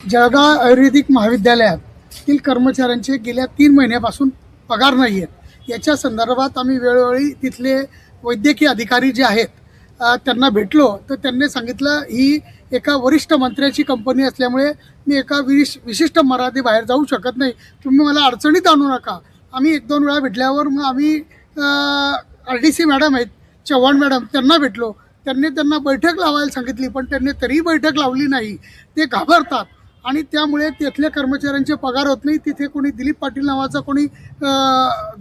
जळगाव आयुर्वेदिक महाविद्यालयातील कर्मचाऱ्यांचे गेल्या 3 महिन्यापासून पगार नाही आहेत. याच्या संदर्भात आम्ही वेळोवेळी तिथले वैद्यकीय अधिकारी जे आहेत त्यांना भेटलो, तर त्यांनी सांगितलं ही एका वरिष्ठ मंत्र्याची कंपनी असल्यामुळे मी एका विशिष्ट मर्यादेबाहेर जाऊ शकत नाही, तुम्ही मला अडचणीत आणू नका. आम्ही 1-2 वेळा भेटल्यावर मग आम्ही RDC मॅडम आहेत, चव्हाण मॅडम, त्यांना भेटलो. त्यांना बैठक लावायला सांगितली, पण त्यांनी तरीही बैठक लावली नाही. ते घाबरतात आणि त्यामुळे तिथल्या कर्मचाऱ्यांचे पगार होत नाही. तिथे कोणी दिलीप पाटील नावाचा कोणी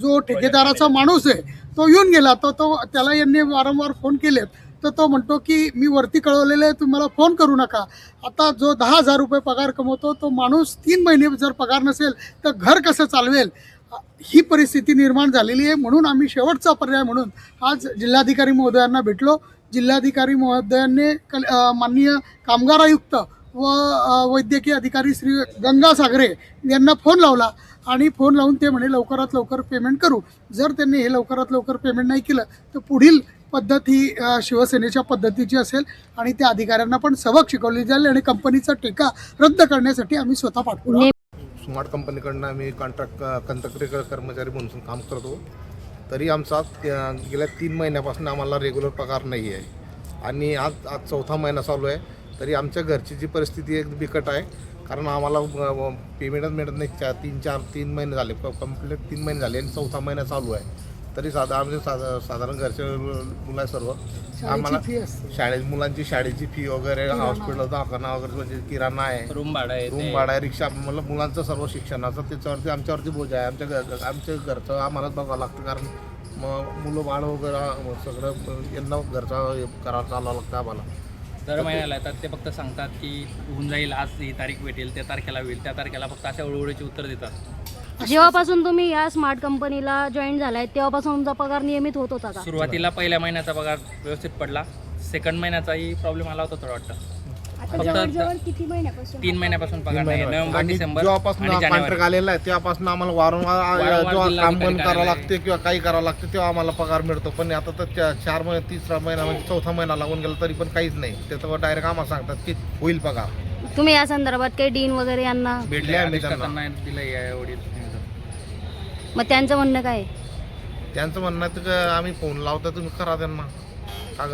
जो ठेकेदाराचा माणूस आहे तो येऊन गेला. त्याला यांनी वारंवार फोन केलेत, तर तो म्हणतो की मी वरती कळवलेलं आहे, तुम्हाला फोन करू नका. आता जो 10,000 रुपये पगार कमवतो तो माणूस 3 महिने जर पगार नसेल तर घर कसं चालवेल, ही परिस्थिती निर्माण झालेली आहे. म्हणून आम्ही शेवटचा पर्याय म्हणून आज जिल्हाधिकारी महोदयांना भेटलो. जिल्हाधिकारी महोदयांनी माननीय कामगार आयुक्त व वैद्यकीय अधिकारी श्री गंगा सागरे यांना फोन लावला आणि फोन लावून ते म्हणे लवकरात लवकर पेमेंट करू. जर त्यांनी हे लवकरात लवकर पेमेंट नाही केलं तर पुढील पद्धत ही शिवसेनेच्या पद्धतीची असेल आणि त्या अधिकाऱ्यांना पण सबक शिकवली जाईल आणि कंपनीचा ठेका रद्द करण्यासाठी आम्ही स्वतः पाठवू. स्मार्ट कंपनीकडनं आम्ही कंत्राटी कर्मचारी म्हणून काम करतो, तरी आमचा गेल्या 3 महिन्यापासून आम्हाला रेग्युलर पगार नाही आहे आणि आज 4था महिना चालू आहे. तरी आमच्या घरची जी परिस्थिती एक बिकट आहे, कारण आम्हाला पेमेंटच मिळत नाही. 3 महिने झाले, कंप्लीट 3 महिने झाले आणि 4था महिना चालू आहे. तरी आमचे साधारण घरचे मुलं सर्व आम्हाला मुलांची शाळेची फी वगैरे, हॉस्पिटल दवाखाना वगैरे, म्हणजे किराणा आहे, रूम भाडा आहे, रिक्षा, मला मुलांचं सर्व शिक्षणाचं त्याच्यावरती आमच्यावरती बोज आहे. आमच्या घरचं आम्हालाच बघावं लागतं, कारण मुलं बाळ वगैरे सगळं यांना घरचं करावं चालावं लागतं आम्हाला. दर महिन्याला येतात ते फक्त सांगतात की होऊन जाईल, आज ही तारीख भेटेल, त्या तारखेला होईल, त्या तारखेला फक्त अशा उडवडीची उत्तर देतात. जेव्हापासून तुम्ही या स्मार्ट कंपनीला जॉईन झालाय तेव्हापासून तुमचा पगार नियमित होत होता का? सुरुवातीला पहिल्या महिन्याचा पगार व्यवस्थित पडला, सेकंड महिन्याचाही प्रॉब्लेम आला होता थोडं वाटतं. किती महिन्यापासून? 3 महिन्यापासून पगार नाही. नोव्हेंबर, डिसेंबर जेव्हापासून आणि जानेवारी कॉन्ट्रॅक्ट आलेला आहे तेव्हापासून आम्हाला वारंवार जेव्हा काम बंद करावं लागते किंवा काही करावं लागते तेव्हा आम्हाला पगार मिळतो. पण आता तर 4 महिने, 3रा महिना म्हणजे 4था महिना लागून गेला तरी पण काहीच नाही. त्याच्यावर डायरेक्ट आम्हाला सांगतात की होईल पगार. तुम्ही या संदर्भात काही डीन वगैरे यांना भेटले, आम्ही त्यांना दिलं एवढी. मग त्यांचं म्हणणं काय आहे? त्यांचं म्हणणं आहे की आम्ही फोन लावतो, तुम्ही करा त्यांना.